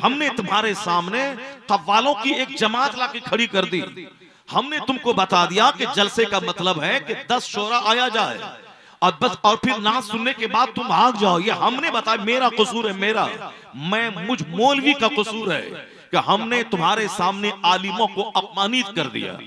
हमने तुम्हारे सामने कव्वालों की एक जमात लाके खड़ी कर दी। हमने तुमको बता दिया कि जलसे का मतलब है कि 10 शोरा आया जाए और बस, और फिर नाच सुनने के बाद तुम भाग जाओ। ये हमने बताया, मेरा कसूर है, मेरा मुझ मौलवी का कसूर है कि हमने तुम्हारे सामने आलिमों को अपमानित कर दिया।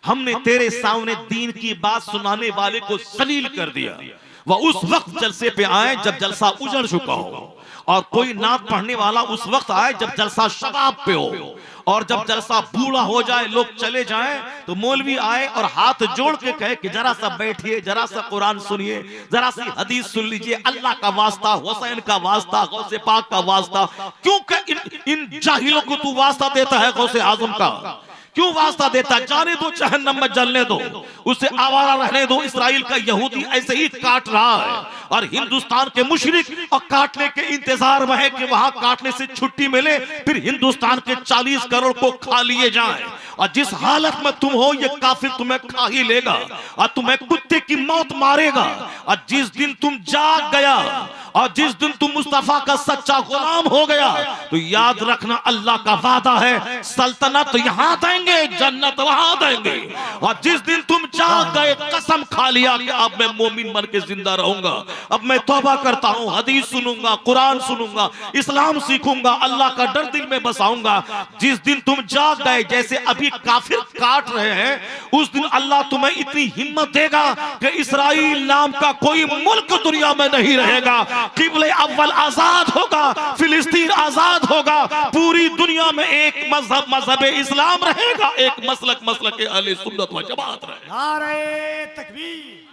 हमने तेरे सामने दीन की बात सुनाने वाले को जलील कर दिया। वह उस वक्त जलसे पे आए जब जलसा उजड़ चुका हो, और कोई नात पढ़ने वाला उस वक्त आए जब जलसा शबाब पे हो, और जब जलसा बूढ़ा हो जाए, लोग चले जाएं, तो मौलवी आए और हाथ जोड़ के कहे कि जरा सा बैठिए, जरा सा कुरान सुनिए, जरा सी हदीस सुन लीजिए, अल्लाह का वास्ता, हुसैन का वास्ता, गौसे पाक का वास्ता। क्यों इन जाहिलों को तू वास्ता देता है गौसे आजम का? क्यों वास्ता देता? जाने दो, जहन्नम में जलने दो, उसे आवारा रहने दो। इस्राइल का यहूदी ऐसे ही काट रहा है, और हिंदुस्तान के मुशरिक और काटने के इंतजार में है कि वहां काटने से छुट्टी मिले, फिर हिंदुस्तान के 40 करोड़ को खा लिए जाएं। और जिस हालत में तुम हो, ये काफिर तुम्हें खा ही लेगा और तुम्हें कुत्ते की मौत मारेगा। और जिस दिन तुम जाग गया और जिस दिन तुम मुस्तफा का सच्चा गुलाम हो गया, तो याद रखना अल्लाह का वादा है, सल्तनत यहां देंगे, जन्नत वहां देंगे। और जिस दिन तुम जाग गए, कसम खा लिया कि अब मैं मोमिन बन के जिंदा रहूंगा, अब मैं तौबा करता हूं, हदीस सुनूंगा, कुरान सुनूंगा, इस्लाम सीखूंगा, अल्लाह का डर दिल में बसाऊंगा। जिस दिन तुम जाग गए, जैसे अभी काफिर काट रहे हैं, उस दिन अल्लाह तुम्हें इतनी हिम्मत देगा कि इस्राइल नाम का कोई मुल्क दुनिया में नहीं रहेगा। किबले अव्वल आजाद होगा, फिलिस्तीन आजाद होगा, पूरी दुनिया में एक मजहब इस्लाम रहेगा, एक मसलक अहले सुन्नत व जमात रहेगा। नारे तकबीर,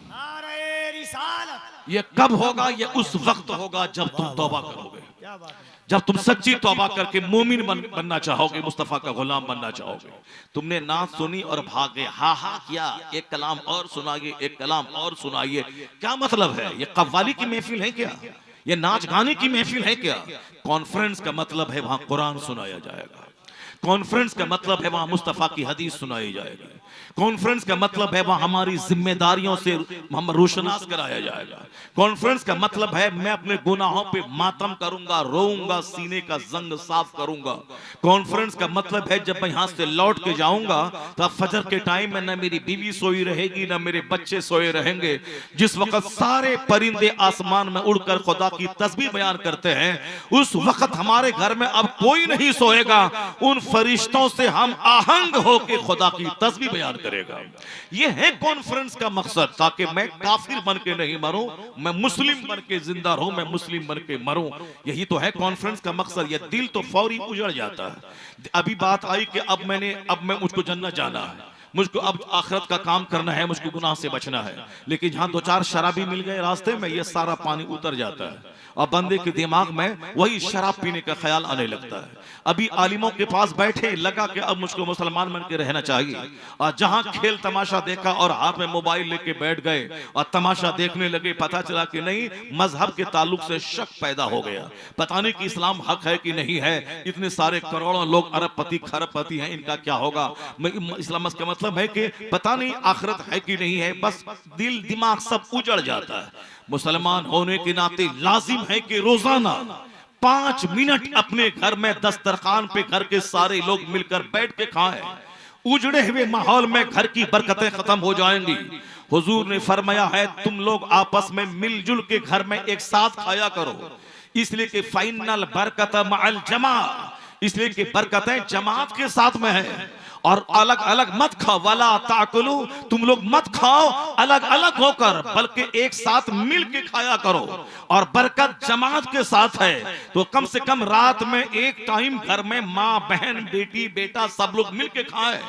नारे रिसालत। ये कब होगा? ये उस वक्त होगा जब तुम तौबा करोगे, क्या बात है? जब तुम सच्ची तौबा करके मोमिन बनना चाहोगे, मुस्तफा का गुलाम बनना चाहोगे। तुमने नात सुनी और भागे, हा हा किया, एक कलाम और सुनाइए, एक कलाम और सुनाइए। क्या मतलब है? ये कव्वाली की महफिल है क्या? ये नाच गाने की महफिल है क्या? कॉन्फ्रेंस का मतलब है वहां कुरान सुनाया जाएगा। कॉन्फ्रेंस का मतलब है वहां मुस्तफा की हदीस सुनाई जाएगी। कॉन्फ्रेंस का मतलब है वहां हमारी जिम्मेदारियों से हम रोशनास कराया जाएगा। कॉन्फ्रेंस का मतलब है मैं अपने गुनाहों पे मातम करूंगा, रोऊंगा, सीने का जंग साफ करूंगा। कॉन्फ्रेंस का मतलब है जब मैं यहां से लौट के जाऊंगा तो फजर के टाइम में न मेरी बीवी सोई रहेगी, न मेरे बच्चे सोए रहेंगे। जिस वक्त सारे परिंदे आसमान में उड़कर खुदा की तस्बीह बयान करते हैं, उस वक्त हमारे घर में अब कोई नहीं सोएगा। उन फरिश्तों से हम आहंग होकर खुदा की तस्बीह बयान करेगा। यह है कॉन्फ्रेंस का मकसद, ताकि मैं काफिर बन के नहीं मरूं, मैं मुस्लिम बन के जिंदा रहूं, मैं मुस्लिम बन के मरूं। यही तो है कॉन्फ्रेंस का मकसद। यह दिल तो फौरी उजड़ जाता है। अभी बात आई कि अब मैं मुझको जन्नत जाना है, मुझको अब आखिरत का काम करना है, मुझको गुनाह से बचना है। लेकिन जहां 2-4 शराबी मिल गए रास्ते में, यह सारा पानी उतर जाता है और बंदे के दिमाग में वही शराब पीने का ख्याल आने लगता है। अभी आलिमों के पास बैठे, लगा कि अब मुझको मुसलमान बन के रहना चाहिए, और जहां खेल तमाशा देखा और हाथ में मोबाइल लेके बैठ गए और तमाशा देखने लगे, पता चला कि नहीं, मजहब के ताल्लुक से शक पैदा हो गया। पता नहीं कि इस्लाम हक है कि नहीं है। इतने सारे करोड़ों लोग अरबपति खरबपति हैं, इनका क्या होगा? इस्लाम का मतलब है कि पता नहीं आखिरत है कि नहीं है। बस दिल दिमाग सब उजड़ जाता है। मुसलमान होने के नाते लाजिम है कि रोजाना 5 मिनट अपने घर में दस्तरखान पे घर के सारे लोग मिलकर बैठ के खाएं। उजड़े हुए माहौल में घर की बरकतें खत्म हो जाएंगी। हुजूर ने फरमाया है, तुम लोग आपस में मिलजुल के घर में एक साथ खाया करो, इसलिए कि फाइनल बरकत मअल जमा, इसलिए कि बरकतें जमात के साथ में है। और अलग अलग मत खाओ, वाला ताकुलू, तुम लोग मत खाओ अलग अलग होकर, बल्कि एक साथ मिल के खाया करो। और बरकत जमात के साथ है, तो कम से कम रात में एक टाइम घर में माँ बहन बेटी बेटा सब लोग मिल के खाएं,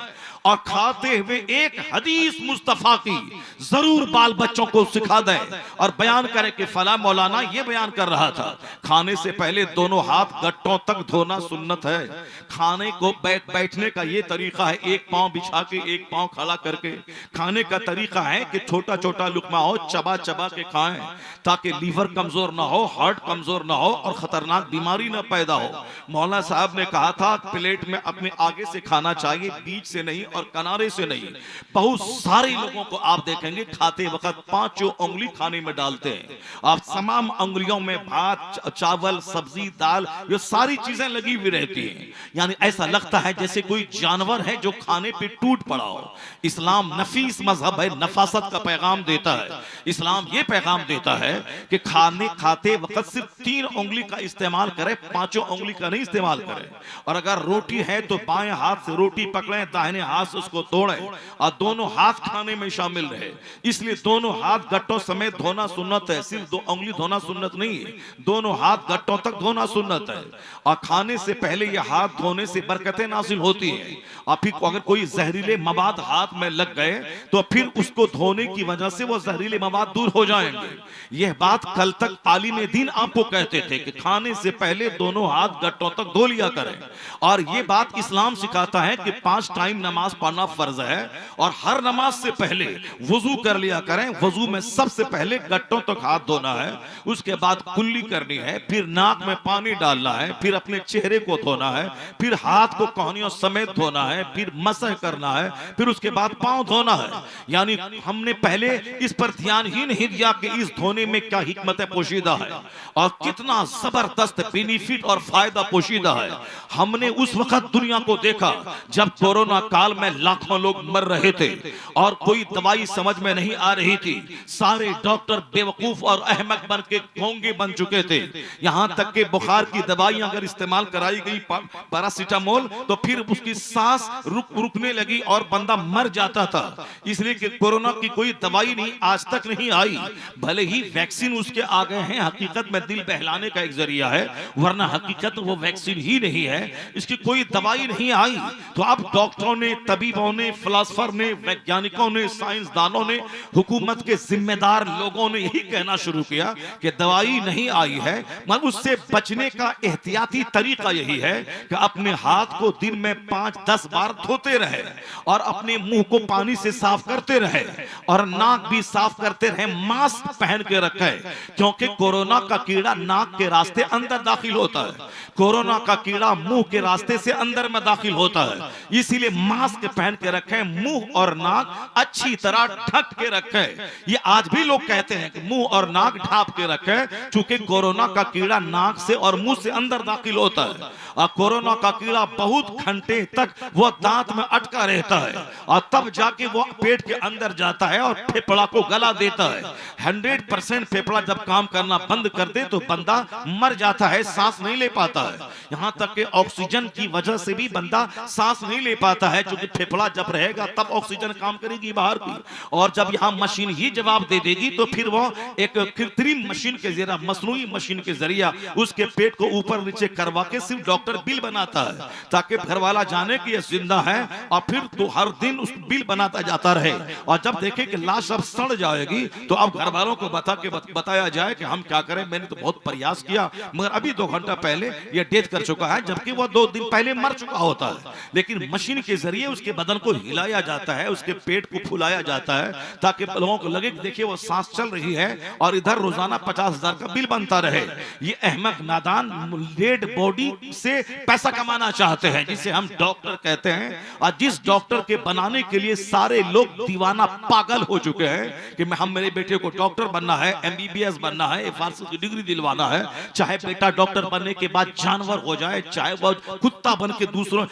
और खाते हुए एक हदीस मुस्तफा की जरूर बाल बच्चों को सिखा दें और बयान करें कि फला मौलाना ये बयान कर रहा था, खाने से पहले दोनों हाथ गट्टों तक धोना सुन्नत है। खाने को बैठने का ये तरीका है, एक पांव बिछा के एक पांव खड़ा करके। खाने का तरीका है कि छोटा छोटा लुकमा हो, चबा चबा के खाएं, ताकि लीवर कमजोर ना हो, हार्ट कमजोर ना हो और खतरनाक बीमारी ना पैदा हो। मौलाना साहब ने कहा था प्लेट में अपने आगे से खाना चाहिए, बीच से नहीं और किनारे से नहीं। बहुत सारे लोगों को आप देखेंगे खाते वक्त पांचों उंगली खाने में डालते हैं। आप तमाम उंगलियों में भात, चावल, सब्जी, दाल, ये सारी चीजें लगी हुई रहती हैं। यानी ऐसा लगता है जैसे कोई जानवर है जो खाने पे टूट पड़ा हो। इस्लाम नफीस मजहब है, नफासत का पैगाम देता है। इस्लाम ये पैगाम देता है कि खाते वक्त सिर्फ 3 उंगली का इस्तेमाल करें, पांचों उंगली का नहीं इस्तेमाल करें। और अगर रोटी है तो बाएं हाथ से रोटी पकड़ें, दाहिने हाथ से उसको तोड़ें और दोनों हाथ खाने में शामिल रहे। इसलिए दोनों हाथ गट्टों समेत धोना सुन्नत है। सिर्फ 2 उंगली धोना सुन्नत नहीं है, दोनों हाथ गट्टों तक धोना सुन्नत है। और खाने से पहले ये हाथ धोने से बरकतें नासिल होती हैं। और फिर अगर कोई जहरीले मवाद हाथ में लग गए तो फिर उसको धोने की वजह से वो जहरीले मवाद दूर हो जाएंगे। यह बात कल तक आलिम दीन आपको कहते थे कि खाने से पहले दोनों हाथ गट्टों तक धो लिया करें। और यह बात इस्लाम सिखाता है कि 5 टाइम नमाज पढ़ना फर्ज है और हर नमाज से पहले वजू कर लिया करें। वजू में सबसे पहले गट्टों तक हाथ धोना है, उसके बाद कुल्ली करनी है, फिर नाक में पानी डालना है, फिर अपने चेहरे को धोना है, फिर हाथ को कोहनियों समेत धोना है, फिर मसह करना है, फिर उसके बाद पांव धोना है। यानी हमने पहले इस पर ध्यान ही नहीं दिया कि इस धोने में क्या हिकमत पोशीदा है और कितना जबरदस्त बेनिफिट और फायदा पोशीदा है। हमने उस वक्त दुनिया को देखा जब कोरोना काल में लाखों लोग मर रहे थे और कोई दवाई समझ में नहीं आ रही थी। सारे डॉक्टर बेवकूफ और अहमक बन के ढोंगे बन चुके थे। यहां तक कि बुखार की दवाई अगर इस्तेमाल कराई गई पैरासीटामोल तो फिर उसकी सांस रुकने लगी और बंदा मर जाता था। इसलिए कि कोरोना की कोई दवाई नहीं आज तक नहीं आई। भले ही वैक्सीन उसके आ गए हैं, हकीकत में दिल बहलाने का एक जरिया है, वरना हकीकत वो वैक्सीन ही नहीं है, इसकी कोई दवाई नहीं आई। तो अब डॉक्टरों ने, तबीबों ने, फिलोसफर ने, वैज्ञानिकों ने, साइंसदानों ने, हुकूमत के जिम्मेदार लोगों ने यही कहना शुरू किया कि दवाई नहीं आई है, मगर उससे बचने का एहतियाती तरीका यही है कि अपने हाथ को दिन में 5-10 बार धोते रहे और अपने मुंह को पानी से साफ करते रहे और नाक भी साफ करते रहे, मास्क पहन के रखे, क्योंकि कोरोना का कीड़ा नाक के रास्ते अंदर दाखिल होता है, कोरोना का कीड़ा मुंह के रास्ते से अंदर में दाखिल होता है। इसीलिए मास्क पहन के रखें, मुंह और नाक अच्छी तरह ढक के रखें। ये आज भी लोग कहते हैं कि मुंह और नाक ढांप के रखें, क्योंकि कोरोना का कीड़ा नाक से और मुंह से अंदर दाखिल होता है और कोरोना का कीड़ा बहुत घंटे तक वो दांत में अटका रहता है और तब जाके वो पेट के अंदर जाता है और फेफड़ा को गला देता है। 100% फेफड़ा जब काम करना बंद कर दे तो बंदा मर जाता है, सांस नहीं ले पाता है। यहां तक कि ऑक्सीजन की वजह से भी बंदा सांस नहीं ले पाता है, क्योंकि फेफड़ा जब रहेगा तब ऑक्सीजन काम करेगी बाहर की, और जब यहां मशीन ही जवाब दे देगी तो फिर वो एक कृत्रिम मशीन के जरिए, मसनूई मशीन के जरिए उसके पेट को ऊपर नीचे करवा के सिर्फ डॉक्टर बिल बनाता है ताकि घर वाला जाने कि ये जिंदा है, और फिर तो हर दिन उस बिल बनाता जाता रहे। और जब देखे कि लाश अब सड़ जाएगी तो अब घर वालों को बताया जाए कि हम क्या करें, मैंने तो बहुत प्रयास किया मगर अभी 2 घंटा पहले ये डेथ कर चुका है, जबकि वो 2 दिन पहले मर चुका होता है। लेकिन मशीन के जरिए उसके बदन को हिलाया जाता है, उसके पेट को फुलाया जाता है ताकि लोगों को लगे कि देखिए वो सांस चल रही है, और इधर रोजाना 50,000 का बिल बनता रहे। ये अहमक नादान डेड बॉडी से पैसा कमाना चाहते हैं, जिसे हम डॉक्टर कहते हैं, और जिस डॉक्टर के बनाने के लिए सारे लोग दीवाना पागल हो चुके हैं कि हम मेरे बेटे को डॉक्टर बनना है, MBBS बनना है, फारसी की डिग्री दिलवाना है, चाहे बेटा डॉक्टर बनने के बाद जानवर हो जाए, चाहे वह कुत्ता बन के दूसरों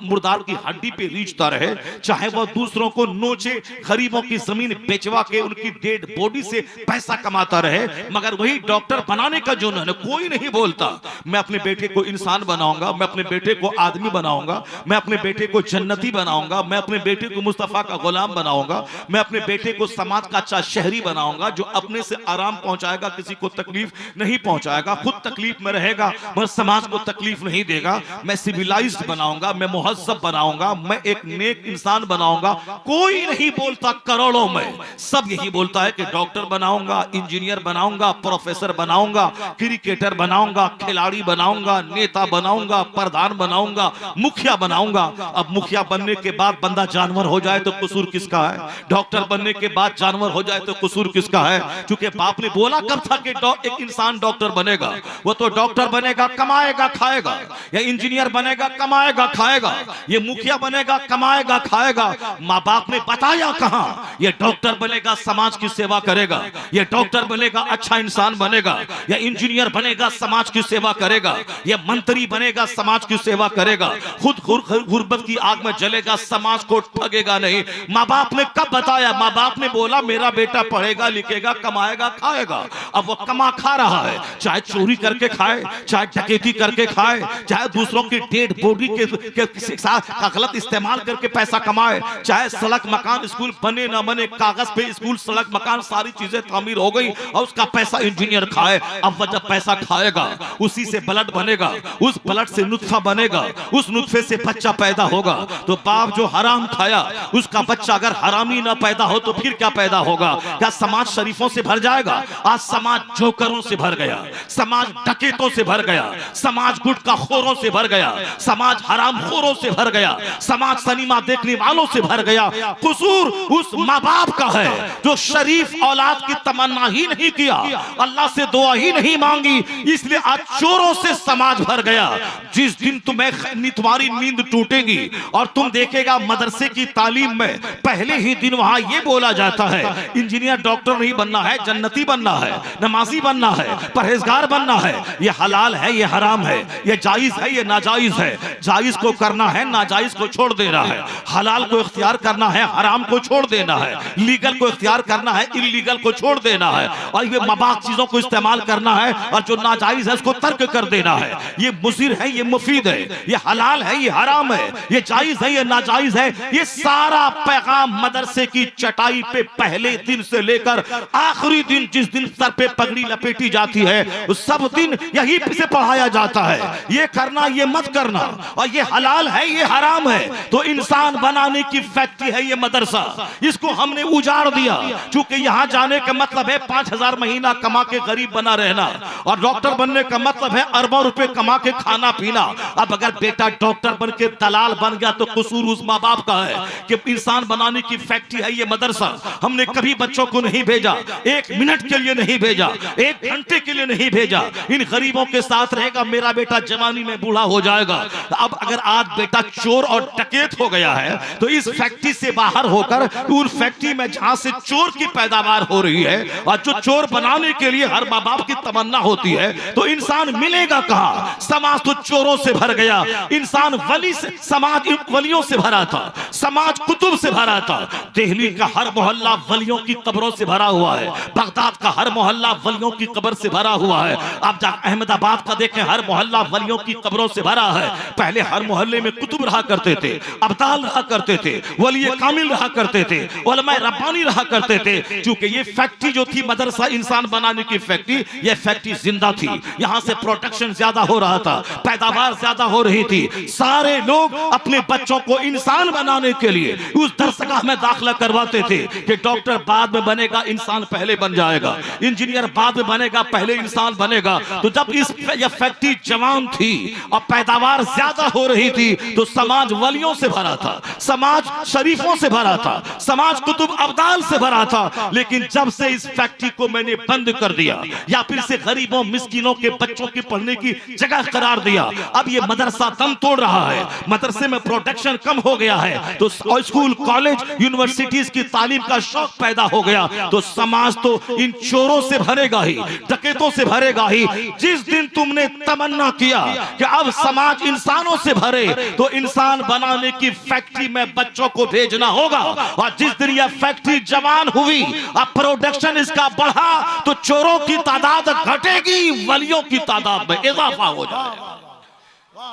मुर्दार की हड्डी पे रीछता रहे, चाहे वह दूसरों को नोचे, गरीबों की जमीन बेचवा के उनकी डेड बॉडी से पैसा कमाता रहे, मगर वही डॉक्टर बनाने का जो है कोई नहीं बोलता। मैं अपने बेटे को इंसान बनाऊंगा, मैं अपने बेटे को आदमी बनाऊंगा, मैं अपने बेटे को जन्नती बनाऊंगा, मैं अपने बेटे को मुस्तफा का गुलाम बनाऊंगा, मैं अपने बेटे को समाज का अच्छा शहरी बनाऊंगा जो अपने से आराम पहुंचाएगा, किसी को तकलीफ नहीं पहुंचाएगा, खुद तकलीफ में रहेगा मगर समाज को तकलीफ नहीं देगा। मैं सिविलाइज्ड बनाऊंगा, मैं मुहज्जब बनाऊंगा, मैं एक नेक इंसान बनाऊंगा। कोई नहीं बोलता, करोड़ों में सब यही बोलता है कि डॉक्टर बनाऊंगा, इंजीनियर बनाऊंगा, प्रोफेसर बनाऊंगा, क्रिकेटर बनाऊंगा, खिलाड़ी बनाऊंगा, नेता बनाऊंगा, प्रधान बनाऊंगा, मुखिया बनाऊंगा। अब मुखिया बनने के बाद बंदा जानवर हो जाए तो कसूर किसका है? डॉक्टर बनने के बाद जानवर हो जाए तो कसूर किसका है? क्योंकि बाप ने बोला कब था कि एक इंसान डॉक्टर बनेगा, वो तो डॉक्टर बनेगा, कमाएगा, खाएगा, या इंजीनियर बनेगा, कमाएगा, खाएगा, ये मुखिया बनेगा, कमाएगा, खाएगा। माँ बाप ने बताया कहाँ, ये डॉक्टर बनेगा समाज की सेवा करेगा, ये डॉक्टर बनेगा अच्छा इंसान बनेगा, या इंजीनियर बनेगा समाज की सेवा करेगा, या मंत्री बनेगा समाज की सेवा करेगा। खुद गुर्बत की आग में जलेगा, समाज को ठगेगा नहीं। माँ बाप ने कब बताया? माँ बाप ने बोला मेरा बेटा पढ़ेगा, लिखेगा, कमाएगा, खाएगा। अब वो कमा खा रहा है, चाहे चोरी करके खाए, चाहे डकैती करके खाए, चाहे दूसरों की डेड बॉडी के साथ का गलत इस्तेमाल करके पैसा कमाए, चाहे सड़क मकान स्कूल बने ना बने, कागज पे स्कूल सड़क मकान सारी चीजें तामीर हो गई और उसका पैसा इंजीनियर खाए। अब वह जब पैसा खाएगा उसी से ब्लड बनेगा, उस ब्लड से नुत्फा बनेगा, उस नुत्फे से बच्चा पैदा होगा। तो बाप जो हराम खाया उसका बच्चा अगर हरामी ना पैदा हो तो फिर क्या पैदा होगा? क्या समाज शरीफों से भर जाएगा? आज समाज जोकरों से भर गया, समाज डकैतों से भर गया, समाज गुटखा खोरों से भर गया, समाज हराम खोरों से भर गया, समाज सिनेमा देखने वालों से भर गया। कसूर उस माँ बाप का है जो शरीफ औलाद की तमन्ना ही नहीं किया, अल्लाह से दुआ ही नहीं मांगी, इसलिए आज चोरों से समाज भर गया। जिस दिन तुम्हारी नींद टूटेगी और तुम देखेगा मदरसे की तालीम में पहले ही दिन वहां ये बोला जाता है इंजीनियर डॉक्टर नहीं बनना है, जन्नती बनना है, नमाजी बनना है, परहेजगार बनना है। ये हलाल है, ये हराम है, ये जायज है, ये नाजायज है। जायज को करना है, नाजायज को छोड़ देना है। हलाल को इख्तियार करना है, हराम को छोड़ देना है। लीगल को इख्तियार करना है, इल्लीगल को छोड़ देना है। और ये मबाक चीजों को इस्तेमाल करना है और जो नाजायज है उसको तर्क कर देना है। ये मुज़िर है, ये मुफीद है, ये हलाल है, ये हराम है, ये जायज है, ये नाजायज है। ये सारा पैगाम मदरसे की चटाई पे पहले दिन से लेकर आखिरी दिन, जिस दिन सर पे पगड़ी लपेटी जाती है, उस सब दिन यही से पढ़ाया जाता है। ये करना, ये मत करना, और ये हलाल है, ये हराम है। तो इंसान बनाने की फैक्ट्री है ये मदरसा, इसको हमने उजाड़ दिया। चूंकि यहां जाने का मतलब है 5,000 महीना कमा के गरीब बना रहना, और डॉक्टर बनने का मतलब है अरबों रुपए कमा के खाना पीना। अब अगर बेटा डॉक्टर बन के दलाल बन गया तो कसूर उस माँ बाप का है कि इंसान बनाने की फैक्ट्री है ये मदरसा। हमने कभी बच्चों को नहीं भेजा, 1 मिनट के लिए नहीं भेजा, 1 घंटे के लिए नहीं भेजा। इन गरीबों के साथ रहेगा, मेरा बेटा जवानी में बूढ़ा हो जाएगा। अब अगर आज बेटा चोर और डकैत हो गया है तो इस फैक्ट्री से बाहर होकर उन फैक्ट्री में जहां से चोर की पैदावार हो रही है, और जो चोर बनाने के लिए हर माँ बाप की तमन्ना होती है, तो इंसान मिलेगा कहां? समाज तो चोरों से भर गया। इंसान वली से, समाज वलियों से भरा था, समाज कुतुब से भरा था। दिल्ली का हर मोहल्ला वलियों की कब्रों से भरा हुआ है, बगदाद का हर मोहल्ला वलियों की कब्र से भरा हुआ है। आप अहमदाबाद का देखें, हर मोहल्ला वलियों की कब्रों से भरा है। पहले हर मोहल्ले में कुतुब रहा करते थे, अब्दाल रहा करते थे, वली कामिल रहा करते थे, उलमा रब्बानी रहा करते थे। क्योंकि ये फैक्ट्री जो थी मदरसा इंसान बनाने की फैक्ट्री, ये फैक्ट्री जिंदा थी। यहां से प्रोडक्शन ज्यादा हो रहा था, पैदावार ज्यादा हो रही थी। सारे लोग अपने बच्चों को इंसान बनाने के लिए उस दरसगाह में दाखिला करवाते थे कि डॉक्टर बाद में बनेगा, इंसान पहले बन जाएगा, इंजीनियर बाद में बनेगा, पहले इंसान बनेगा। तो जब यह फैक्ट्री जवान थी और पैदावार ज्यादा हो रही थी तो समाज वलियों से भरा था, समाज शरीफों से भरा था, समाज कुतुब अब्दाल से भरा था। लेकिन जब से इस फैक्ट्री को मैंने बंद कर दिया या फिर से गरीबों मिस्किनों के बच्चों की पढ़ने की जगह करार दिया, अब ये मदरसा दम तोड़ रहा है, मदरसे में प्रोडक्शन कम हो गया है, तो स्कूल कॉलेज यूनिवर्सिटीज की तालीम का शौक पैदा हो गया। तो समाज तो इन चोरों से भरेगा ही, डकैतों से भरेगा ही। जिस दिन तुमने तमन्ना किया कि अब समाज इंसानों से भरे तो इंसान बनाने की फैक्ट्री में बच्चों को भेजना होगा, और जिस दिन यह फैक्ट्री जवान हुई, अब प्रोडक्शन इसका बढ़ा, तो चोरों की तादाद घटेगी, वलियों की तादाद में इजाफा हो जाएगा।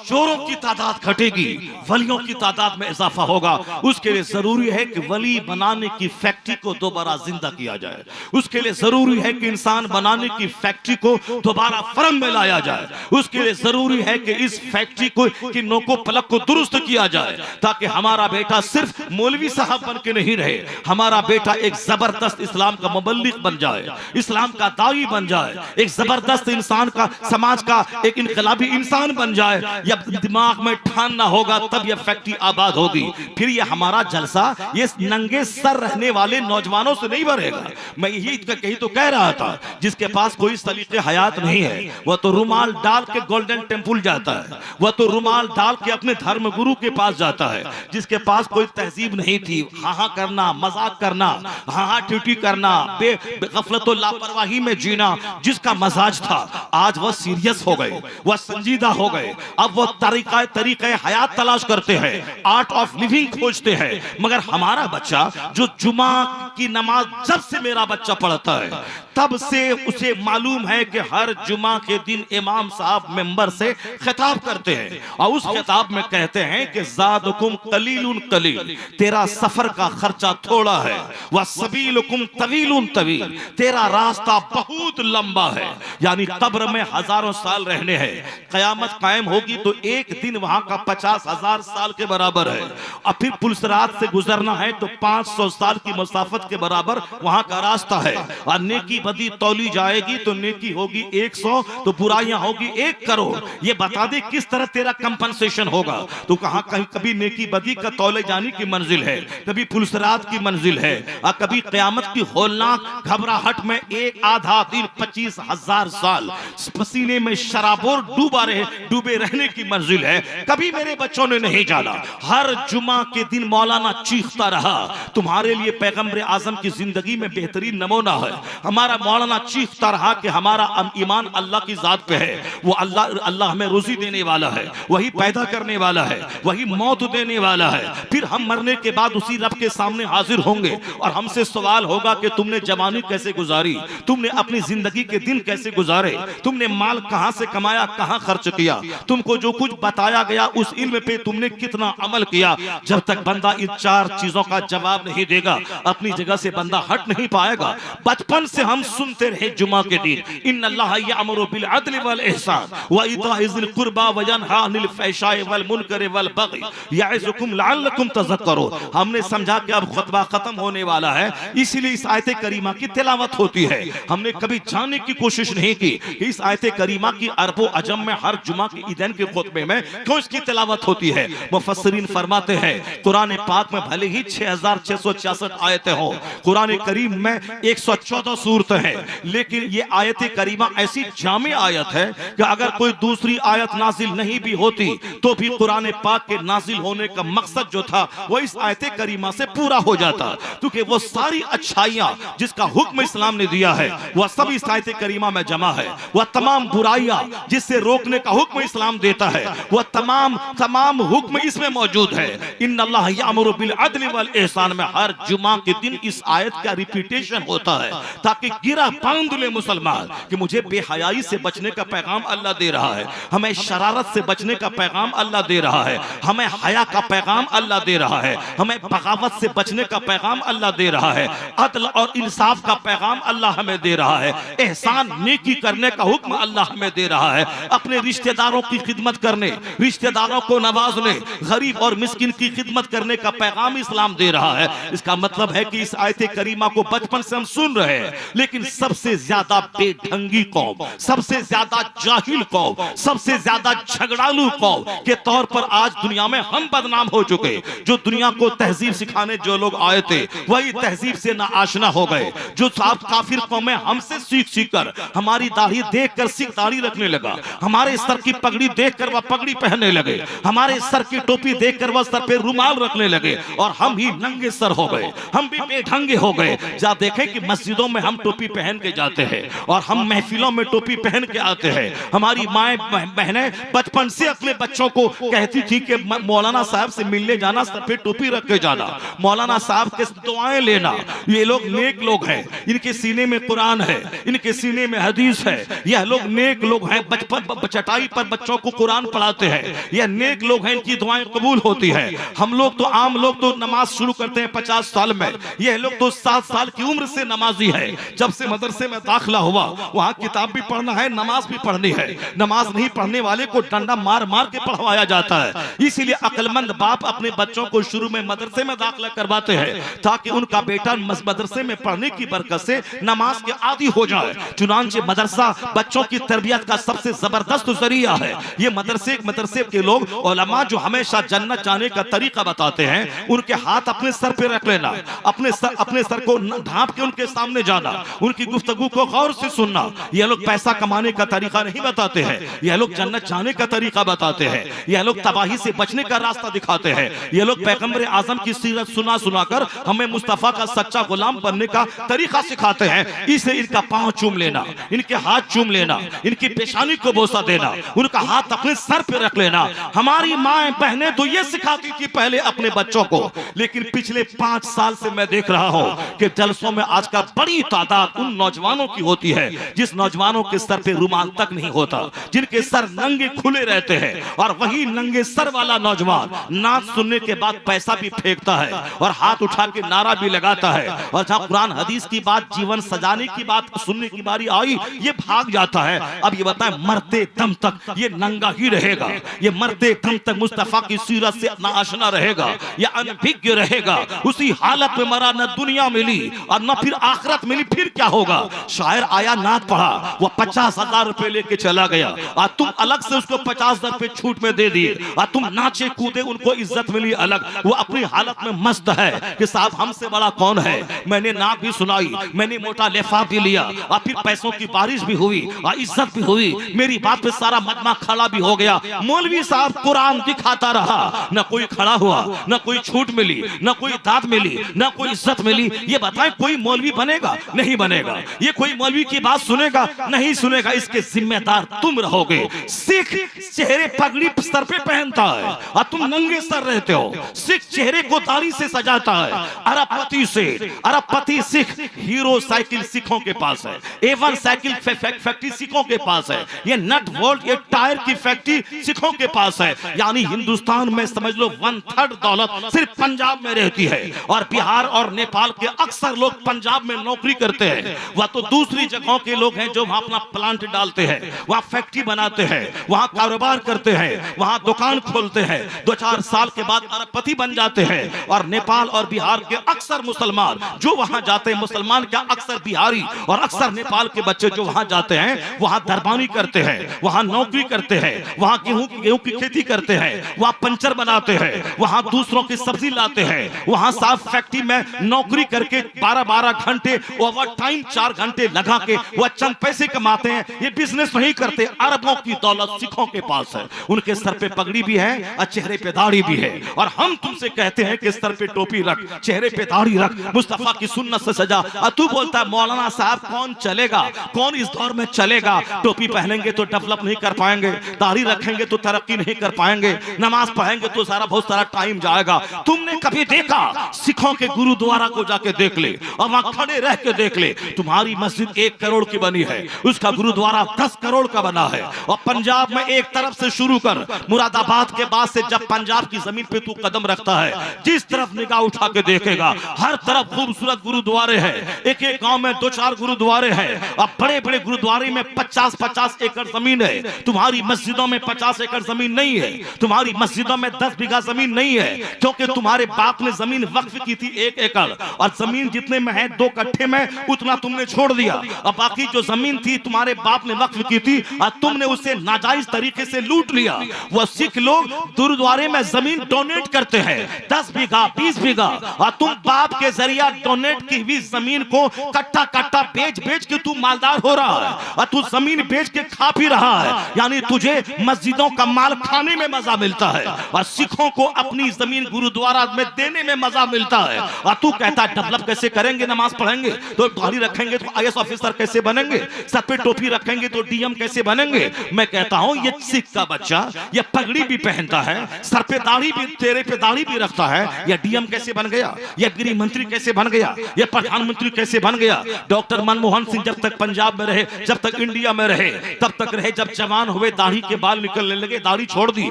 चोरों की तादाद घटेगी, वलियों की तादाद में इजाफा होगा। उसके लिए जरूरी है कि वली बनाने की फैक्ट्री को दोबारा जिंदा किया जाए। उसके लिए जरूरी है कि इंसान बनाने की फैक्ट्री को दोबारा फर्म में लाया जाए। उसके लिए जरूरी है कि इस फैक्ट्री को की नोको पलक को दुरुस्त किया जाए, ताकि हमारा बेटा सिर्फ मौलवी साहब बन के नहीं रहे, हमारा बेटा एक जबरदस्त इस्लाम का मुबल्लिग बन जाए, इस्लाम का दाई बन जाए, एक जबरदस्त इंसान का, समाज का एक इनकलाबी इंसान बन जाए। या दिमाग में ठानना होगा, तब ये फैक्ट्री आबाद होगी। फिर ये हमारा जलसा ये नंगे सर रहने वाले नौजवानों से नहीं भरेगा। मैं यही तो कह रहा था, जिसके पास कोई सलीके हयात नहीं है वह तो रुमाल डाल के गोल्डन टेंपल जाता है, वह तो रुमाल डाल के अपने धर्म गुरु के पास जाता है। जिसके पास कोई तहजीब नहीं थी, हाँ करना, मजाक करना, हाँ ड्यूटी करना, बेगफलत और लापरवाही में जीना जिसका मजाज था, आज वह सीरियस हो गए, वह संजीदा हो गए। अब वह तरीका हयात तलाश करते हैं, आर्ट ऑफ लिविंग खोजते हैं। मगर हमारा बच्चा जो जुमा की नमाज जब से मेरा बच्चा पढ़ता है तब से उसे मालूम है कि हर जुमा के दिन इमाम साहब मेंबर से खिताब करते हैं और उस खिताब में कहते हैं कि ज़ादुकुम कलीलुन कलील, तेरा सफर का खर्चा थोड़ा है, वह सबीलुकुम तवीलुन तवील, तेरा रास्ता बहुत लंबा है। यानी कब्र में हजारों साल रहने हैं, कयामत कायम होगी तो एक दिन वहां का 50,000 साल के बराबर है, और फिर पुलसरात से गुजरना है तो 500 साल की मुसाफत के बराबर वहां का रास्ता है। और नेकी बदी तौली जाएगी तो नेकी होगी 100 तो बुराइयां होगी 1 करोड़। ये बता दे किस तरह तेरा कंपनसेशन होगा। तो कहां कभी नेकी बदी का तौले जाने की मंजिल है, कभी पुलसरात की मंजिल है, और कभी क़यामत की होलनाक घबराहट में एक आधा दिन 25,000 साल पसीने में शराबोर डूबे रहने की मंजिल है। कभी मेरे बच्चों ने नहीं जाना। हर जुमा के दिन मौलाना चीखता रहा, तुम्हारे लिए पैगंबर आजम की जिंदगी में बेहतरीन नमूना है। हमारा मौलाना चीखता रहा कि हमारा ईमान अल्लाह की जात पे है, वो अल्लाह हमें रोजी देने वाला है, वही पैदा करने वाला है, वही मौत देने वाला है। फिर हम मरने के बाद उसी रब के सामने हाजिर होंगे और हमसे सवाल होगा कि तुमने जवानी कैसे गुजारी, तुमने अपनी जिंदगी के दिन कैसे गुजारे, तुमने माल कहां से कमाया, कहां खर्च किया, तुमको जो कुछ बताया गया उस इल्म पे तुमने कितना अमल किया। जब तक बंदा इन 4 चीजों का जवाब नहीं देगा अपनी जगह से बंदा हट नहीं पाएगा। बचपन से हम सुनते रहे जुमा के दिन, इन्नल्लाह यअमुरु बिल अदल वल इहसान व इताइ ज़िल कुर्बा व यनहा अनिल फ़हशाइ वल मुनकर वल बग़ी यअज़ुकुम लअल्लकुम तज़क्करून। हमने समझा कि अब खुतबा खत्म होने वाला है, इसीलिए इस आयत करीमा की तिलावत होती है। हमने कभी जानने की कोशिश नहीं की कि इस आयत करीमा की अरबो अजम में हर जुमा के ईदैन के खुतबे में क्यों इसकी तिलावत होती है। मुफस्सिरीन फरमाते हैं कुरान पाक में भले ही 6666 आयतें हो, कुरान करीम में 114 सूरत है, लेकिन ये आयत करीमा ऐसी जामे आयत है कि अगर कोई दूसरी आयत नाजिल नहीं भी होती तो भी कुरान पाक के नाजिल होने का मकसद जो था वो इस आयत करीमा से पूरा हो जाता, क्योंकि वो सारी अच्छाइयां जिसका हुक्म इस्लाम ने दिया है वह सब इस आयत करीमा में जमा है। वह तमाम बुराइयां जिससे रोकने का हुक्म इस्लाम देता है वह तमाम हुक्म इसमें मौजूद है। इन्नल्लाह यअमुरु बिल अदल वल इहसान में हर जुमा के दिन इस आयत का रिपीटेशन होता है ताकि गिरा बांध ले मुसलमान कि मुझे बेहयाई से बचने का पैगाम अल्लाह दे रहा है, हमें शरारत से बचने का पैगाम अल्लाह दे रहा है, हमें हया का पैगाम अल्लाह दे रहा है, हमें बगावत से बचने का पैगाम अल्लाह दे रहा है, अदल और इंसाफ का पैगाम अल्लाह हमें दे रहा है, एहसान नेकी करने का हुक्म अल्लाह हमें दे रहा है, अपने रिश्तेदारों की खिदमत करने, रिश्तेदारों को नवाजने, गरीब और मिस्किन की खिदमत करने का पैगाम इस्लाम दे रहा है। इसका मतलब है कि इस आयत करीमा को बचपन से हम सुन रहे हैं, लेकिन सबसे ज्यादा बेढंगी कौम, सबसे ज्यादा जाहिल कौम, सबसे ज्यादा झगड़ालू कौम के तौर पर आज दुनिया में हम बदनाम हो चुके। जो दुनिया को तहजीब सिखाने जो लोग आए थे वही तहजीब से ना आशना हो गए। जो साहब काफिर कौमें हमसे सीख कर हमारी दाढ़ी देखकर सिख दाढ़ी रखने लगा, हमारे सर की पगड़ी देखकर वह पगड़ी पहनने लगे, हमारे सर की टोपी देखकर वह सर पे रुमाल रखने लगे, और हम ही नंगे सर हो गए, हम भी बेढंगे हो गए। जा देखें कि मस्जिदों में हम टोपी पहन के जाते हैं और हम महफिलों में टोपी पहन के आते हैं। हमारी माएं बहनें बचपन से अपने बच्चों को कहती थी कि मौलाना साहब से मिलने जाना, सर पे टोपी रख के जाना, मौलाना साहब के दुआएं लेना। ये लोग नेक लोग हैं, इनके सीने में कुरान है, इनके सीने में हदीस है, यह लोग नेक लोग हैं, बचपन चटाई पर बच्चों को कुरान पढ़ाते हैं, यह नेक लोग हैं, इनकी दुआएं कबूल होती है। हम लोग तो आम लोग तो नमाज शुरू करते हैं 50 साल में, यह लोग तो 7 साल की उम्र से नमाजी है। जब से मदरसे में दाखिला हुआ वहां किताब भी पढ़ना है, नमाज भी पढ़नी है। नमाज नहीं पढ़ने वाले को डंडा मार मार के पढ़वाया जाता है। इसीलिए अक्लमंद बाप अपने बच्चों को शुरू में मदरसे में दाखिला करवाते हैं ताकि उनका बेटा मदरसे में पढ़ने की बरकत से नमाज के आदी हो जाए। चुनांचे मदरसा बच्चों की तरबियत का सबसे जबरदस्त जरिया है। ये मदरसे मदरसे के लोग उलमा जो हमेशा जन्नत जाने का तरीका बताते हैं, उनके हाथ अपने सर पे रख लेना, अपने सर को ढांप के उनके सामने जाना, उनकी गुफ्तगू को गौर से सुनना। ये लोग पैसा कमाने का तरीका नहीं बताते हैं, ये लोग जन्नत जाने का तरीका बताते हैं, ये लोग तबाही से बचने का रास्ता दिखाते हैं। ये लोग पैगंबर आजम की सीरत सुना सुनाकर हमें मुस्तफा का सच्चा गुलाम बनने का तरीका सिखाते हैं। इसे इनका पांव चूम लेना, इनके हाथ चूम लेना, इनकी पेशानी को बोसा देना, उनका हाथ अपने सर पे रख लेना। हमारी माएं बहनें तो ये सिखाती थी पहले अपने बच्चों को, लेकिन पिछले 5 साल से मैं देख रहा हूं कि जलसों में आजकल बड़ी तादाद उन नौजवानों की होती है जिस नौजवानों के सर पे रुमाल तक नहीं होता, जिनके सर नंगे खुले रहते हैं, और वही नंगे सर वाला नौजवान नाच सुनने के बाद पैसा भी फेंकता है और हाथ उठा के नारा भी लगाता है, और जहां कुरान हदीस की बात, जीवन सजाने की बात सुनने की बारी आई, ये भाग जाता है। अब ये बताएं, मरते दम तक ये नंगा ही रहेगा, ये मरते दम तक मुस्तफा की सीरत से नाआशना रहेगा, ये अनभिज्ञ रहेगा। उसी हालत में मरा, न दुनिया मिली और न फिर आखिरत मिली, फिर क्या होगा? शायर आया, नात पढ़ा, वो 50,000 रुपए लेके चला गया और तुम अलग से उसको 50,000 रुपए छूट में दे दिए, और तुम नाचे कूदे, उनको इज्जत मिली अलग। वो अपनी हालत में मस्त है कि साहब हमसे बड़ा कौन है। मैंने नाक भी सुनाई, मैंने मोटा लेफा भी लिया, और फिर पैसों की बारिश भी हुई और इज्जत भी हुई, मेरी बात पे सारा मजमा खड़ा भी हो गया। मौलवी साहब कुरान दिखाता रहा, न कोई खड़ा हुआ, न कोई छूट मिली, न कोई दाद मिली, न कोई इज्जत मिली। ये बताएं, कोई मौलवी बनेगा? नहीं बनेगा। ये कोई मौलवी की बात सुनेगा? नहीं सुनेगा। इसके जिम्मेदार तुम रहोगे। सिख चेहरे पगड़ी सर पे पहनता है और तुम नंगे सर रहते हो। सिख चेहरे को दाढ़ी से सजाता है। अरबपति सिख, हीरो साइकिल सिखों के पास है, A1 साइकिल फैक्ट्री सिखों के पास है, ये नट बोल्ट, ये टायर की फैक्ट्री सिखों के पास है। यानी हिंदुस्तान में समझ लो 1/3 दौलत सिर्फ पंजाब में रहती है, और बिहार और नेपाल के अक्सर लोग पंजाब में नौकरी करते हैं। वह तो दूसरी जगहों के लोग हैं जो वहां अपना प्लांट डालते हैं, वहां फैक्ट्री बनाते हैं, वहां कारोबार करते हैं, वहां दुकान खोलते हैं, 2-4 साल के बाद अरबपति बन जाते हैं। और नेपाल और बिहार के अक्सर मुसलमान जो वहां जाते हैं, मुसलमान क्या अक्सर बिहारी और अक्सर नेपाल के बच्चे जो वहां जाते हैं, वहां दरबानी करते हैं, वहां नौकरी करते हैं, वहां गेहूं की खेती करते हैं, वहां पंचर बनाते हैं, वहां दूसरों की सब्जी लाते हैं, वहां साफ फैक्ट्री में नौकरी करके 12-12 घंटे ओवर टाइम 4 घंटे लगा के वह चंद पैसे कमाते हैं। ये बिजनेस नहीं करते। अरबों की दौलत सिखों के पास है, उनके सर पे पगड़ी भी है और चेहरे पे दाढ़ी भी है। और हम तुमसे कहते हैं कि सर पे टोपी रख, चेहरे पे दाढ़ी रख, मुस्तफा की सुन्नत से सजा। और तू बोलता है मौलाना साहब कौन चलेगा, कौन इस दौर में चलेगा? टोपी पहनेंगे तो डेवलप नहीं कर पाएंगे, दाढ़ी रखेंगे तो तरक्की नहीं कर पाएंगे, नमाज पढ़ेंगे तो बहुत सारा टाइम जाएगा। तुमने कभी देखा? सिखों के गुरुद्वारा को जाके देख ले और वहां खड़े रह के देख ले। तुम्हारी मस्जिद 1 करोड़ की बनी है, उसका गुरुद्वारा 10 करोड़ का बना है। और पंजाब में एक तरफ से शुरू कर, मुरादाबाद के बाद से जब पंजाब की जमीन पे तू कदम रखता है, जिस तरफ निगाह उठा के देखेगा, हर तरफ खूबसूरत गुरुद्वारे हैं। एक एक गांव में 2-4 गुरुद्वारे हैं, और बड़े बड़े गुरुद्वारे में 50-50 एकड़ जमीन है। तुम्हारी मस्जिदों में 50 एकड़ जमीन नहीं है, तुम्हारी मस्जिदों में 10 बीघा जमीन नहीं है, क्योंकि तुम्हारे बाप ने जमीन वक्फ की थी 1 एकड़, और जमीन जितने में है 2 कट्ठे में, उतना तुमने छोड़ दिया। और बाकी जो जमीन थी तुम्हारे बाप ने वक्फ की थी और तुमने उसे नाजायज तरीके से लूट लिया। वो सिख लोग गुरुद्वारे में जमीन डोनेट करते हैं, 10 बीघा 20 बीघा, और तुम बाप के जरिया डोनेट की हुई जमीन को कट्टा कट्टा बेच के तू मालदार हो रहा है, और तू जमीन बेच के खा पी रहा है। यानी तुझे मस्जिदों का माल खाने में मजा मिलता है, और सिखों को अपनी जमीन गुरुद्वारा में देने में मजा मिलता है। और तू कहता है डेवलप कैसे करेंगे, नमाज पढ़ेंगे तो दाढ़ी रखेंगे तो IAS ऑफिसर कैसे बनेंगे, सर पे टोपी रखेंगे तो DM कैसे बनेंगे। मैं कहता हूं ये सिख का बच्चा ये पगड़ी भी पहनता है, सर पे दाढ़ी भी, चेहरे पे दाढ़ी भी रखता है, ये DM कैसे बन गया, ये गृह मंत्री कैसे बन गया, ये प्रधानमंत्री कैसे बन गया। डॉक्टर मनमोहन सिंह जब तक पंजाब में रहे, जब तक इंडिया में रहे, तब तक रहे। जब जवान हुए दाढ़ी के बाल निकलने लगे, दाढ़ी छोड़ दी,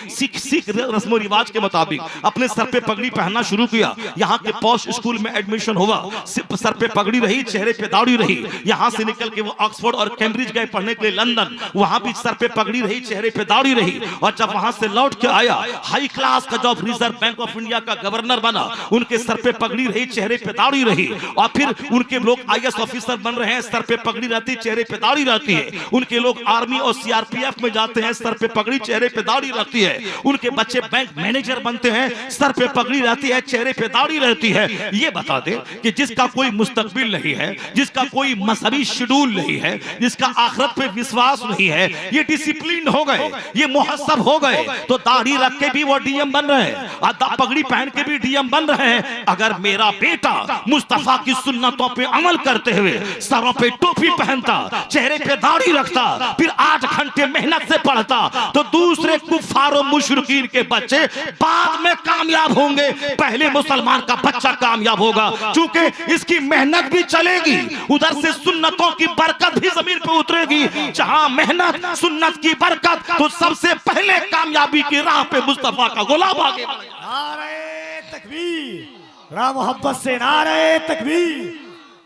सिख रस्मो रिवाज के मुताबिक अपने सर पे पगड़ी पहनना शुरू किया। यहाँ के पॉश स्कूल में एडमिशन हुआ, सर पे पगड़ी रही, चेहरे पे दाढ़ी रही। यहाँ से निकल के वो ऑक्सफोर्ड और कैम्ब्रिज गए पढ़ने के लिए लंदन, वहां भी सर पे पगड़ी रही, चेहरे पे दाढ़ी रही। और जब वहां से लौट के आया, हाई क्लास का job, reserve bank of India का गवर्नर बना, उनके सर पे पगड़ी रही, चेहरे पे दाढ़ी रही। और फिर उनके लोग IAS ऑफिसर बन रहे हैं, सर पे पगड़ी रहती, चेहरे पे दाढ़ी रहती है। उनके लोग आर्मी और CRPF में जाते हैं, हैं, सर पे पगड़ी, चेहरे पे दाढ़ी रहती है। उनके बच्चे बैंक मैनेजर बनते हैं, सर पे पगड़ी रहती है, चेहरे पे दाढ़ी रहती है। ये बता दे कि जिसका कोई मुस्तकबिल नहीं है, जिसका कोई मजहबी शेड्यूल नहीं है, जिसका आखिरत पे विश्वास नहीं है, ये डिसिप्लिन हो गए, ये मुहस्सब हो गए, तो दाढ़ी रख के भी वो डीएम बन रहे हैं, आधा पगड़ी पहन के भी डीएम बन रहे हैं। अगर मेरा बेटा मुस्तफा की सुन्नतों पे अमल करते हुए सरों पे टोपी पहनता, चेहरे पे दाढ़ी रखता, फिर 8 घंटे मेहनत से पढ़ता, तो दूसरे कुफार और मुशरिकीन के बच्चे बाद में कामयाब होंगे, पहले मुसलमान का बच्चा कामयाब होगा। क्योंकि इसकी मेहनत भी चलेगी, उधर से सुन्नतों की बरकत भी जमीन पे उतरेगी। जहां मेहनत, सुन्नत की बरकत, तो सबसे पहले कामयाबी की राह पे मुस्तफा का गुलाम आगे बढ़ेगा। नारे तकबीर, राम मोहब्बत से नारे तकबीर,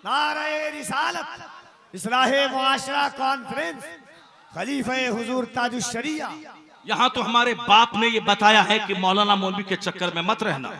नारे रिसालत, इस्लाहे मुआशरा कॉन्फ्रेंस, खलीफे हुजूर ताजुश शरिया। यहाँ तो हमारे बाप ने ये बताया है कि मौलाना मौलवी के चक्कर में मत रहना।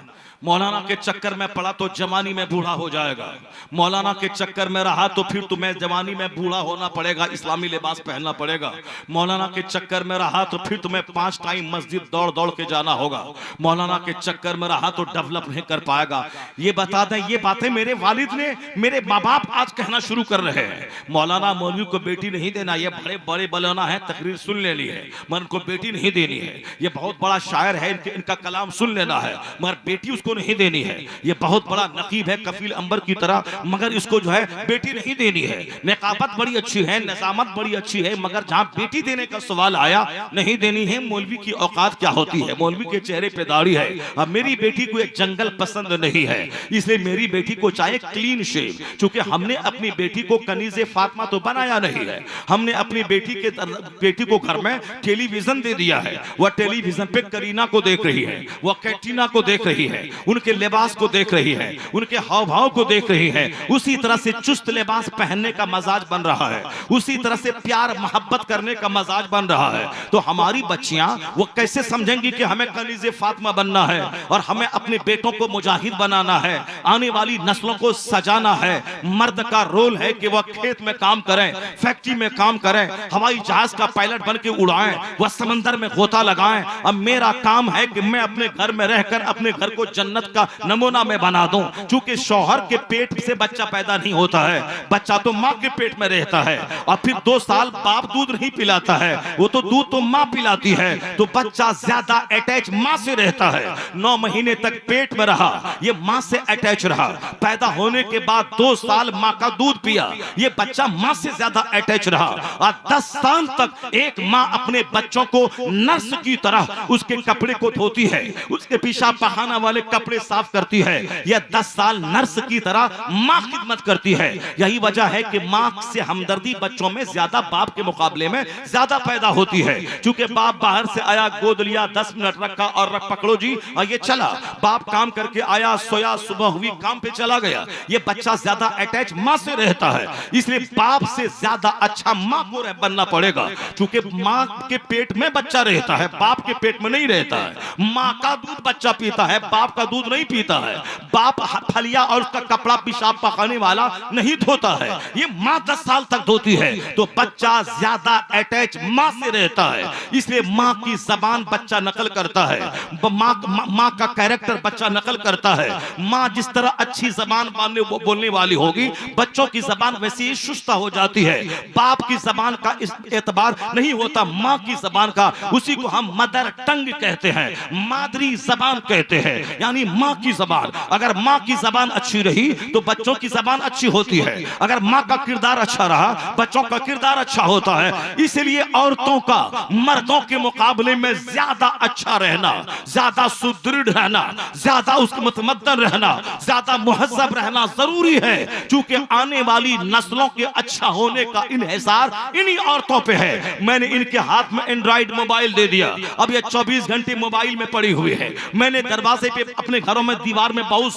मौलाना के चक्कर में पड़ा तो जवानी में बूढ़ा हो जाएगा, मौलाना के चक्कर में रहा तो फिर तुम्हें जवानी में बूढ़ा होना पड़ेगा, इस्लामी लिबास पहनना पड़ेगा। मौलाना के चक्कर में रहा तो फिर तुम्हें 5 टाइम मस्जिद दौड़ दौड़ के जाना होगा। मौलाना के चक्कर में रहा तो डेवलप नहीं कर पाएगा। ये बता दें, ये बातें मेरे वालिद ने, मेरे माँ बाप आज कहना शुरू कर रहे हैं। मौलाना मौलवी को बेटी नहीं देना, ये बड़े बड़े मौलाना है, तकरीर सुन लेनी है, मगर उनको बेटी नहीं देनी है। ये बहुत बड़ा शायर है, इनका कलाम सुन लेना है, मगर बेटी उसको नहीं देनी है। ये बहुत बड़ा नकीब है, कफील अंबर की तरह, मगर इसको जो है बेटी नहीं देनी है। नकाबत बड़ी अच्छी है, निजामत बड़ी अच्छी है, मगर जहां बेटी देने का सवाल आया, नहीं देनी है। मौलवी की औकात क्या होती है? मौलवी के चेहरे पे दाढ़ी है। अब मेरी बेटी को एक जंगल पसंद नहीं है, इसलिए मेरी बेटी को चाहे क्लीन शेव। चूंकि हमने अपनी बेटी को कनीज़े फातिमा तो बनाया नहीं है, हमने अपनी बेटी को घर में टेलीविजन दे दिया है। वह टेलीविजन पे करीना को देख रही है, वह कैटरीना को देख रही है, उनके लिबास को देख रही है, उनके हाव भाव को देख रही है। उसी तरह से चुस्त लिबास पहनने का मजाज बन रहा है, उसी तरह से प्यार मोहब्बत करने का मजाज बन रहा है। तो हमारी बच्चियां वो कैसे समझेंगी कि हमें कनीज़े फातिमा बनना है और हमें अपने बेटों को मुजाहिद बनाना है, आने वाली नस्लों को सजाना है। मर्द का रोल है कि वह खेत में काम करें, फैक्ट्री में काम करें, हवाई जहाज का पायलट बन के उड़ाएं, वह समंदर में गोता लगाएं। अब मेरा काम है कि मैं अपने घर में रहकर अपने घर को जन्नत का नमूना में बना दूं। चूंकि शौहर के पेट से बच्चा पैदा नहीं होता है, बच्चा तो माँ के पेट में रहता है, और फिर 2 साल बाप दूध नहीं पिलाता है, वो तो दूध तो माँ पिलाती है। तो बच्चा ज्यादा अटैच माँ से रहता है। 9 महीने तक पेट में रहा, ये माँ से अटैच रहा। पैदा होने के बाद 2 साल माँ का दूध पिया, ये बच्चा माँ से ज्यादा अटैच रहा। और 10 साल तक एक माँ अपने बच्चों को नर्स की तरह उसके कपड़े को धोती है, उसके पेशाब बहाना वाले कपड़े साफ करती है। यह 10 साल नर्स की तरह माँ खिदमत करती है। यही वजह है कि माँ से हमदर्दी बच्चों में ज्यादा बाप के मुकाबले में ज्यादा पैदा होती है। क्योंकि बाप बाहर से आया, गोद लिया, 10 मिनट रखा और पकड़ो जी और ये चला। बाप काम करके आया, सोया, सुबह हुई, काम पे चला गया। ये बच्चा ज्यादा अटैच माँ से रहता है, इसलिए बाप से ज्यादा अच्छा माँ को बनना पड़ेगा। क्योंकि माँ के पेट में बच्चा रहता है, बाप के पेट में नहीं रहता है। माँ का दूध बच्चा पीता है, बाप का दूध नहीं पीता है। बाप फलिया और उसका कपड़ा पेशाब पकाने वाला नहीं धोता है, ये माँ 10 साल तक धोती है। तो बच्चा ज्यादा अटैच माँ से रहता है, इसलिए माँ की जबान बच्चा नकल करता है, माँ का कैरेक्टर बच्चा नकल करता है। माँ जिस तरह अच्छी जबान बोलने वाली होगी, बच्चों की जबान वैसे ही सुस्ता हो जाती है। बाप की जबान का इस एतबार नहीं होता, माँ की जबान का। उसी को हम मदर टंग कहते हैं, मादरी जबान कहते हैं, यानी माँ की जबान। अगर माँ की जबान अच्छी रही तो बच्चों की जबान अच्छी होती है। अगर माँ का किरदार अच्छा रहा, बच्चों का किरदार अच्छा होता है। इसलिए औरतों का मर्दों के मुकाबले में ज्यादा अच्छा रहना, ज्यादा सुदृढ़ रहना, ज्यादा उसके मुतमद्दन रहना, ज्यादा मुहज्जब रहना जरूरी है। क्योंकि आने वाली नस्लों के अच्छा होने का इन्हिसार इन्हीं औरतों पे है। मैंने इनके हाथ में एंड्रॉइड मोबाइल दे दिया, अब ये 24 घंटे मोबाइल में पड़ी हुई है। मैंने दरवाजे पे अपने घरों में दीवार में बहुत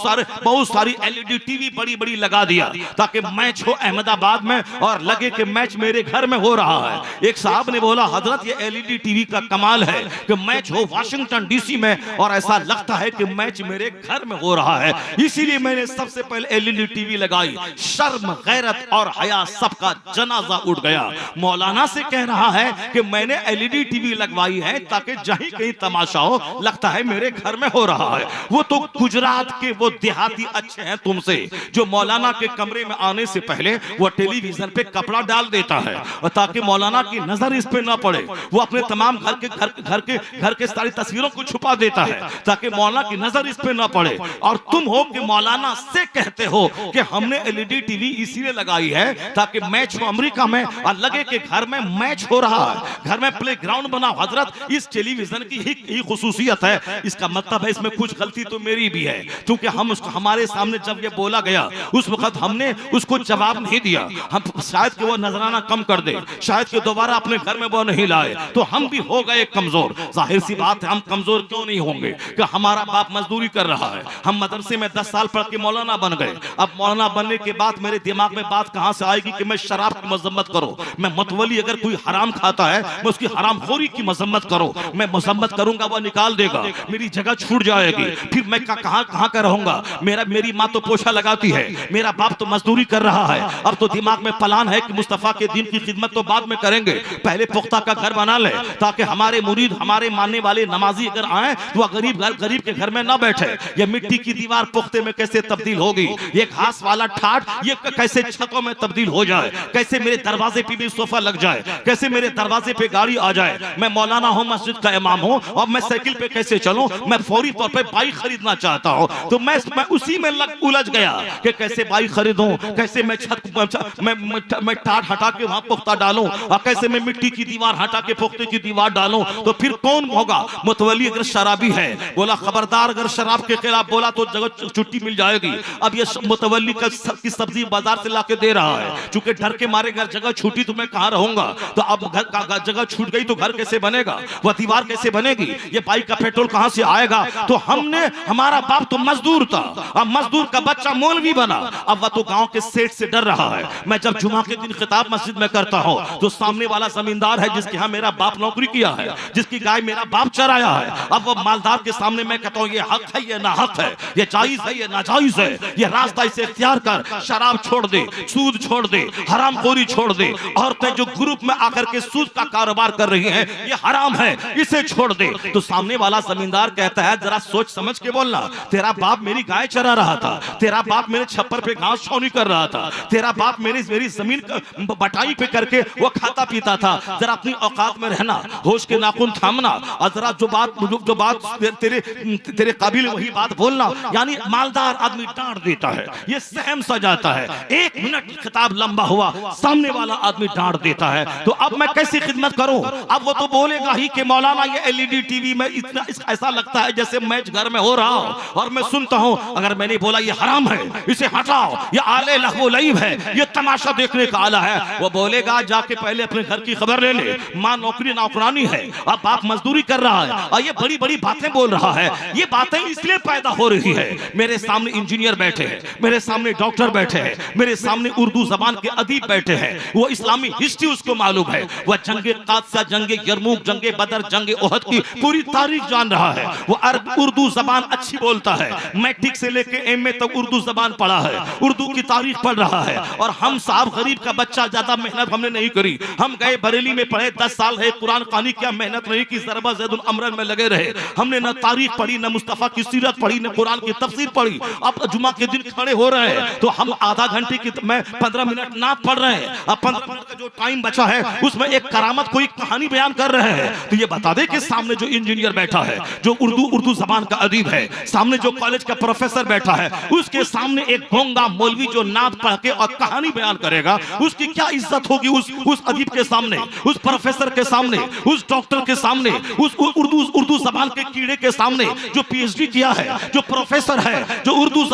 सारी LED टीवी बड़ी बड़ी लगा दिया, ताकि मैच हो अहमदाबाद में और लगे कि मैच मेरे घर में हो रहा है। एक साहब ने बोला, हजरत ये LED टीवी का कमाल है कि मैच हो वाशिंगटन DC में और ऐसा लगता है कि मैच मेरे घर में हो रहा है। इसीलिए मैंने सबसे पहले LED टीवी लगाई। शर्म, गैरत और हया सबका जनाजा उठ गया। मौलाना से कह रहा है कि मैंने LED टीवी लगवाई है ताकि जहीं कहीं तमाशा हो लगता है मेरे घर में हो रहा है। वो तो गुजरात के वो देहाती अच्छे हैं तुमसे, जो मौलाना के कमरे में आने से पहले वो टेलीविजन पे कपड़ा डाल देता है और ताकि मौलाना की नजर इस पे ना पड़े, वो अपने तमाम घर के सारी तस्वीरों को छुपा देता है ताकि मौलाना की नजर इस पे ना पड़े। और तुम हो कि मौलाना से कहते हो कि हमने एलईडी टीवी इसीलिए लगाई है ताकि मैच हो अमेरिका में और लगे कि घर में मैच हो रहा है, घर में प्ले ग्राउंड बना। हजरत, इस टेलीविजन की ही खुसूसियत है। इसका मतलब है इसमें कुछ गलती तो मेरी भी है, क्योंकि हम उसको हमारे सामने जब ये बोला गया उस वक्त हमने उसको जवाब नहीं दिया। हम शायद कि वो नजराना कम कर दे, शायद कि दोबारा अपने घर में वो नहीं लाए, तो हम भी हो गए कमजोर। जाहिर सी बात है, हम कमजोर क्यों नहीं होंगे कि हमारा बाप मजदूरी कर रहा है। हम मदरसे में 10 साल पढ़ के मौलाना बन गए। अब मौलाना बनने के बाद मेरे दिमाग में बात कहां से आएगी कि मैं शराब की मजम्मत करो, मैं मतवली अगर कोई हराम खाता है मैं उसकी हरामखोरी की मजम्मत करो, मैं मजम्मत करूंगा वो निकाल देगा, मेरी जगह छूट जाएगी, फिर मैं कहां का रहूंगा। मेरी माँ तो पोछा लगाती है, मेरा बाप तो मजदूरी कर रहा है। अब तो दिमाग में प्लान है कि मुस्तफा के दिन की खिदमत तो बाद में करेंगे, पहले पुख्ता का घर बना ले ताकि हमारे मुरीद, हमारे मानने वाले नमाजी अगर आए तो गरीब के घर में ना बैठे। ये मिट्टी की दीवार पुख्ते में कैसे तब्दील होगी, ये घास वाला ठाट ये कैसे छतों में तब्दील हो जाए, कैसे मेरे दरवाजे पे भी सोफा लग जाए, कैसे मेरे दरवाजे पे गाड़ी आ जाए। मैं मौलाना हूं, मस्जिद का इमाम हूं और मैं साइकिल पे कैसे चलूं, मैं फौरी तौर पे बाइक खरीदना चाहता हूं, तो मैं उसी में उलझ गया कि कैसे बाइक खरीदूं, कैसे मैं छत मैं टाट हटा के वहां पुख्ता डालूं और कैसे मैं मिट्टी की दीवार हटा के पुख्ते की दीवार डालूं। तो फिर कौन होगा? मुतवली अगर शराबी है, बोला खबरदार, अगर शराब के खिलाफ बोला तो जगह छुट्टी मिल जाएगी। अब ये मुतवली की सब्जी बाजार से लाके दे रहा है, चूंकि डर के मारे घर जगह छूटी तो मैं कहां रहूंगा। तो अब घर का जगह छूट गई तो घर कैसे बनेगा, वह दीवार कैसे बनेगी, ये बाइक का पेट्रोल कहां से आएगा। तो हमारा बाप तो मजदूर था, अब मजदूर का बच्चा मौलवी बना। अब वह तो गांव के सेठ से डर रहा है। मैं जब जुमा के दिन खिताब मस्जिद में करता हूं तो सामने वाला जमींदार है जिसके यहाँ मेरा बाप नौकरी किया है, जिसकी गाय मेरा बाप चराया है। अब वो मालदार के सामने मैं कहता हूं ये हक है, ये ना हक है, ये जायज है, ये नाजायज है, ये रास्ता इसे इख्तियार कर, शराब छोड़ दे, सूद छोड़ दे, हरामखोरी छोड़ दे, औरतें जो ग्रुप में आकर के सूद का कारोबार कर रही हैं ये हराम है, इसे छोड़ दे। तो सामने वाला जमींदार कहता है जरा सोच समझ के बोलना, तेरा बाप मेरी गाय चरा रहा था, तेरा बाप मेरे छप्पर पे घास छौनी कर रहा था, तेरा बाप मेरी जमीन बटाई पे करके वो खाता पीता था। जरा अपनी औकात में रहना, होश के नाखून थामना और जरा जो बात तेरे काबिल वही बात बोलना। यानी मालदार आदमी डांट देता है, ये सहम सा जाता है। 1 मिनट खिताब लंबा हुआ, सामने वाला आदमी डांट देता है, तो अब मैं कैसी खिदमत करूं। अब वो तो बोलेगा ही कि मौलाना ये एलईडी टीवी में इतना ऐसा लगता है जैसे मैच घर में हो रहा हो और मैं सुनता हूं। अगर मैंने बोला ये हराम है, इसे हटाओ, ये आले लहवो लईब है, ये तमाशा देखने का आला है, वो बोलेगा जाके पहले अपने घर की खबर ले ले, माँ नौकरी नौकरानी है, अब बाप मजदूरी कर रहा है और ये बड़ी बड़ी बातें बोल रहा है। ये बातें इसलिए पैदा हो रही है, मेरे सामने इंजीनियर बैठे हैं, मेरे सामने डॉक्टर बैठे हैं, मेरे सामने उर्दू जबान के अदीब बैठे हैं, वो इस्लामी हिस्ट्री उसको मालूम है, वह जंगे कादसा, जंगे यरमूक, जंगे बदर, जंगे ओहद की पूरी तारीख जान रहा है, वो उर्दू जबान अच्छी बोलता है, मैट्रिक से लेके एमए तक उर्दू जबान पढ़ा है, उर्दू की तारीख पढ़ रहा है। और हम साहब गरीब का बच्चा, ज्यादा मेहनत हमने नहीं करी, हम गए बरेली में पढ़े, 10 साल है, कुरान खानी क्या मेहनत नहीं की, ज़रबा ज़ैदुल अमरन में लगे रहे। हमने न तारीख पढ़ी, न मुस्तफा की सीरत पढ़ी, न कुरान की तफसीर पढ़ी। अब जुमा के दिन खड़े हो रहे हैं तो हम आधा घंटे की मैं 15 मिनट नात पढ़ रहे हैं, अब 15 मिनट का जो टाइम बचा है उसमें एक करामत, कोई कहानी बयान कर रहे हैं। तो ये बता दे कि सामने जो इंजीनियर बैठा है, जो उर्दू जबान का अदीब है, सामने जो कॉलेज का प्रोफेसर बैठा है, उसके सामने एक गोंगा मौलवी जो नात पढ़ के और कहानी बयान करेगा, उसकी क्या इज्जत होगी उस अदीब के सामने, उस प्रोफेसर के सामने, उस डॉक्टर के सामने, उस उर्दू जबान के कीड़े के सामने जो पीएचडी किया है, जो प्रोफेसर है, जो उर्दू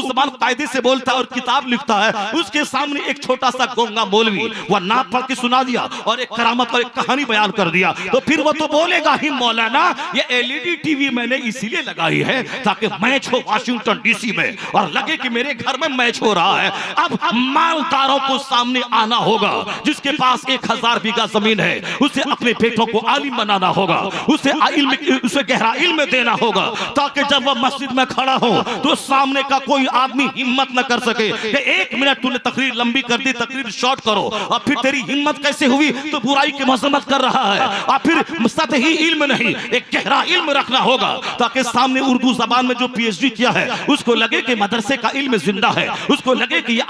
जबान कायदे से बोलता है और किताब लिखता है, उसके सामने एक छोटा सा गोंगा मौलवी वह नात पढ़ के सुना दिया और एक करामत और एक कहानी बयान कर दिया। तो फिर वो तो बोलेगा ही मौलाना ये एलईडी टीवी मैंने इसीलिए लगाई है ताकि मैच हो वाशिंगटन डीसी में और लगे कि मेरे घर में मैच हो रहा है। अब मालदारों को सामने आना होगा, जिसके पास 1000 बीघा जमीन है उसे अपने बेटों को आलिम बनाना होगा, उसे गहरा इल्म देना होगा, ताकि जब वह मस्जिद में खड़ा हो तो सामने का कोई आदमी हिम्मत न कर सके कि 1 मिनट तूने तकरीर लंबी कर दी, तकरीर शॉर्ट करो। और फिर तेरी हिम्मत कैसे हुई तो बुराई की मजम्मत मसरत कर रहा है, और फिर सतही इल्म नहीं, एक गहरा इल्म रखना होगा, ताकि सामने उर्दू जबान में जो पीएचडी किया है उसको लगे कि मदरसे का इल्म जिंदा है, उसको लगे कि ये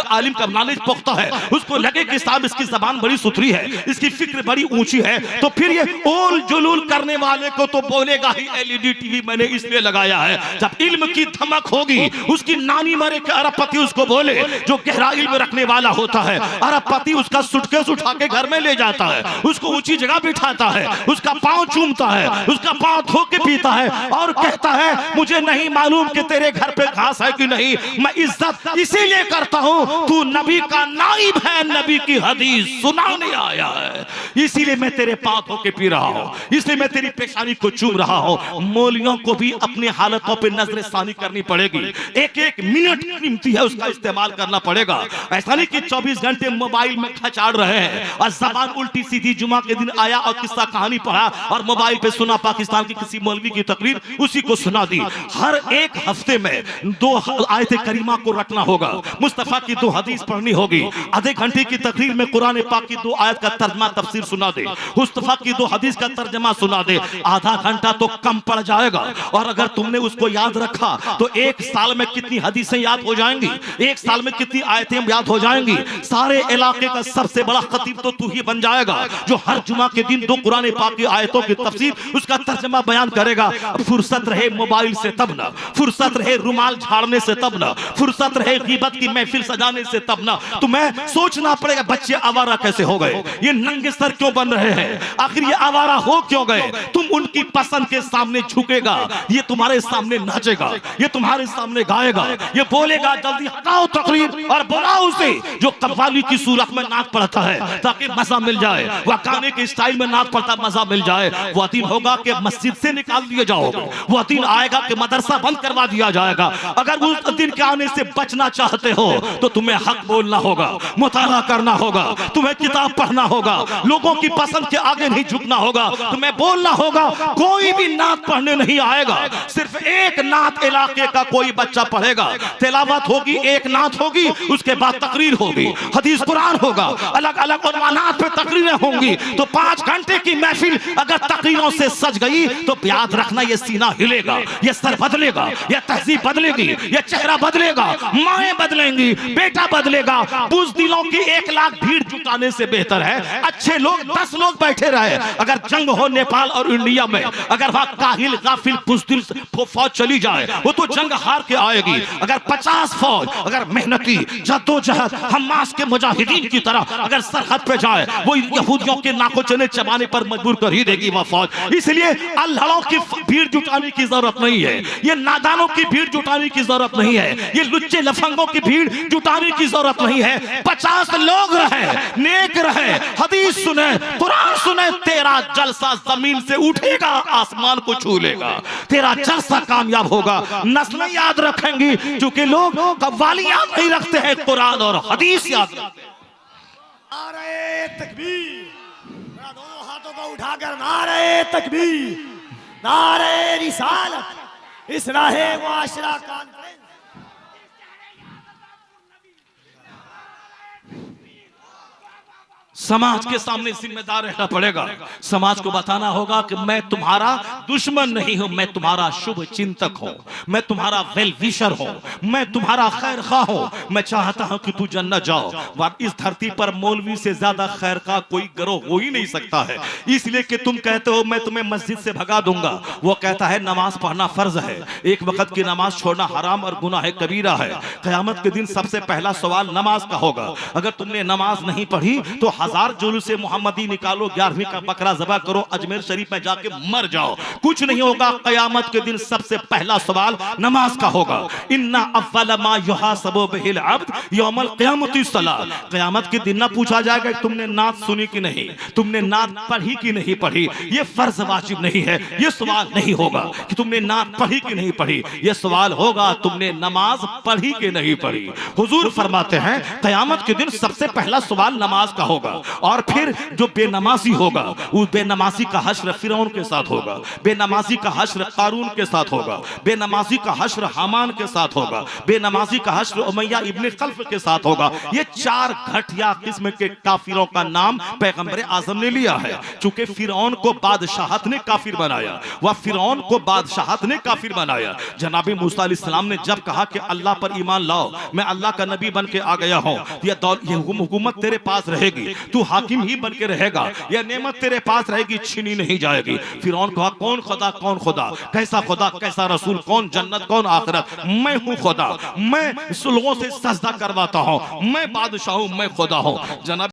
आलिम का नॉलेज पुख्ता है, उसको लगे कि साहब इसकी जबान बड़ी सुथरी है, इसकी फिक्र बड़ी ऊंची है। तो फिर ये ओल जुलूल करने वाले को तो बोलेगा ही एलईडी टीवी मैंने इसलिए लगाया है। जब इल्म की धमक होगी, उसकी नानी मरे के अरबपति उसको बोले, जो गहरा इल्म रखने वाला होता है, अरबपति उसका सूटकेस उठा के घर में ले जाता है, उसको ऊंची जगह बिठाता है, उसका पांव चूमता है, उसका पांव धो के पीता है और कहता है मुझे नहीं मालूम कि तेरे घर पे घास है कि नहीं, मैं इज्जत इसीलिए करता हूं, तू नबी का नाइब है, नबी की हदीस सुनाने आया है, इसीलिए मैं तेरे पांव धो के पी रहा हूं, इसलिए मैं तेरी पेशानी को चूम रहा हूं। मौलियों को भी अपनी हालतों पे नजर सानी करनी पड़ेगी, एक एक मिनट कीमती है, उसका इस्तेमाल करना पड़ेगा। ऐसा नहीं कि 24 घंटे मोबाइल में खचाड़ रहे हैं और जबान उल्टी सीधी, जुमा के दिन आया और किस्सा कहानी पढ़ा और मोबाइल पे सुना पाकिस्तान की किसी मौलवी की तकरीर, उसी को सुना दी। हर एक हफ्ते में 2 आयत करीमा को रखना होगा, मुस्तफा की 2 हदीस पढ़नी होगी, आधे घंटे की तकरीर में कुरान पाक की 2 आयत का तर्जमा तफसीर सुना दे, मुस्तफा की 2 हदीस का तर्जमा सुना दे, आधा घंटा तो कम पड़ जाएगा। और अगर तुमने उसको याद रखा तो 1 साल में कितनी हदीसें याद हो जाएंगी, 1 साल में कितनी आयतें याद हो जाएंगी। सारे इलाके का सबसे बड़ा खतीब तो तू ही बन जाएगा, जो हर जुमा के दिन 2 कुरान पाक की आयतों की तफसीर, उसका तर्जमा बयान करेगा। फुर्सत रहे मोबाइल से तब ना, फुर्सत रहे रुमाल झाड़ने से तब ना, फुर्सत रहे गीबत की महफिल सजाने से तब ना। तुम्हें सोचना पड़ेगा बच्चे आवारा कैसे हो गए, ये नंगे सर क्यों बन रहे हैं, आखिर ये आवारा हो क्यों गए। तुम उनकी पसंद के सामने झुकेगा, ये तुम्हारे सामने नाचेगा, ये तुम्हारे सामने गाएगा, ये बोलेगा जल्दी हटाओ तकरीर और बुलाओ उसे जो कव्वाली की सूरत में नाच पढ़ता है, ताकि मजा मिल जाए, वह गाने के स्टाइल में नाच पढ़ता मजा मिल जाए। वह दिन होगा कि मस्जिद से निकाल दिया जाओगे, वह दिन आएगा कि मदरसा बंद करवा दिया जाएगा। अगर उस दिन के आने से बचना चाहते हो तो तुम्हें हक बोलना होगा, मुताला करना होगा, तुम्हें किताब पढ़ना होगा, लोगों की पसंद के आगे नहीं झुकना होगा, तुम्हें बोलना होगा। कोई भी नात पढ़ने नहीं आएगा, सिर्फ एक नात इलाके का कोई बच्चा पढ़ेगा, तिलावत होगी, एक नात होगी, उसके बाद तकरीर होगी, हदीस कुरान होगा, अलग अलग उन्वानात पे तकरीरें होंगी। तो 5 घंटे की महफिल अगर तकरीरों से सज गई तो याद रखना ये सीना हिलेगा, ये सर बदलेगा, ये तहजीब बदलेगी, ये चेहरा बदलेगा, माएं बदलेंगी, बेटा बदलेगा। बुज़दिलों की 1 लाख भीड़ जुटाने से बेहतर है अच्छे लोग 10 लोग बैठे रहे। अगर जंग हो नेपाल और इंडिया में, अगर वहां काहिल गाफिल बुज़दिल फौज चली जाए, वो तो जंग हार के आएगी। अगर 50 फौज अगर मेहनती जद्दोजहद हमास के मुजाहिदीन की तरह अगर सरहद पे जाए, वो यहूदियों के नाको चने चबाने पर मजबूर कर ही देगी वह फौज। इसलिए अल्लाहों की भीड़ जुटाने की जरूरत नहीं है, ये नादानों की भीड़ जुटाने की जरूरत नहीं है, ये लुच्चे लफंगों की भीड़ जुटाने की जरूरत नहीं है। 50 लोग रहे, नेक रहे, हदीस सुने, कुरान सुने, तेरा जलसा जमीन से उठेगा, आसमान को छू लेगा, तेरा जलसा कामयाब होगा। नस्लें याद रखेंगी, क्योंकि लोग कव्वाली याद नहीं रखते हैं, कुरान और हदीस याद रखते हैं। नारे तकबीर, दोनों हाथों को उठाकर नारे तकबीर, नारे रिसालत, इस्लाहे मुआशरा कॉन्फ्रेंस। समाज के सामने जिम्मेदार रहना पड़ेगा, समाज को बताना होगा कि मैं तुम्हारा दुश्मन नहीं हूं, मैं तुम्हारा शुभ चिंतक हूं, मैं तुम्हारा वेल विशर हूं, मैं तुम्हारा खैर खा हूं, मैं चाहता हूं कि तू जन्नत जाओ। और इस धरती पर मौलवी से ज्यादा खैर खा कोई गिरोह हो ही नहीं सकता है। इसलिए कि तुम कहते हो मैं तुम्हें मस्जिद से भगा दूंगा, वो कहता है नमाज पढ़ना फर्ज है, एक वक्त की नमाज छोड़ना हराम और गुनाह कबीरा है। क़यामत के दिन सबसे पहला सवाल नमाज का होगा। अगर तुमने नमाज नहीं पढ़ी तो 1000 जुलूस मोहम्मदी निकालो, 11वीं का बकरा ज़बह करो, अजमेर शरीफ में जाके मर जाओ, कुछ नहीं होगा। क़यामत के दिन सबसे पहला सवाल नमाज का होगा। इन्ना अव्वल मा युहासबु बिहिल अब्द यौमल क़यामति सलात। क़यामत के दिन ना पूछा जाएगा कि तुमने नात सुनी कि नहीं, तुमने नात पढ़ी कि नहीं पढ़ी, ये फर्ज वाजिब नहीं है। ये सवाल नहीं होगा कि तुमने नात पढ़ी कि नहीं पढ़ी, ये सवाल होगा तुमने नमाज पढ़ी कि नहीं पढ़ी। हुजूर फरमाते हैं क़यामत के दिन सबसे पहला सवाल नमाज का होगा। और फिर जो बेनमाजी होगा उस बेनमाजी का हश्र फिरौन के साथ होगा, बेनमाजी का हश्र कारून के साथ होगा, बेनमाजी का हश्र हामान के साथ होगा, बेनमाजी का हश्र उमैया इब्ने खल्फ के साथ होगा। ये 4 घटिया किस्म के काफिरों का नाम पैगंबर आजम ने लिया है। चूंकि फिरौन को बादशाहत ने काफिर बनाया, वह फिरौन को बादशाहत ने काफिर बनाया। जनाबी मूसा अलैहिस्सलाम ने जब कहा कि अल्लाह पर ईमान लाओ, मैं अल्लाह का नबी बन के आ गया हूं, ये हुकूमत तेरे पास रहेगी, तू हाकिम ही बन के रहेगा, यह नेमत तेरे पास रहेगी, छीनी नहीं जाएगी। फिरौन कहा कौन खुदा कौन खुदा, कैसा खुदा कैसा रसूल, कौन जन्नत कौन आखिरत, मैं हूं खुदा, मैं लोगों से सजदा करवाता हूं, मैं बादशाह हूं, मैं खुदा हूं। जनाब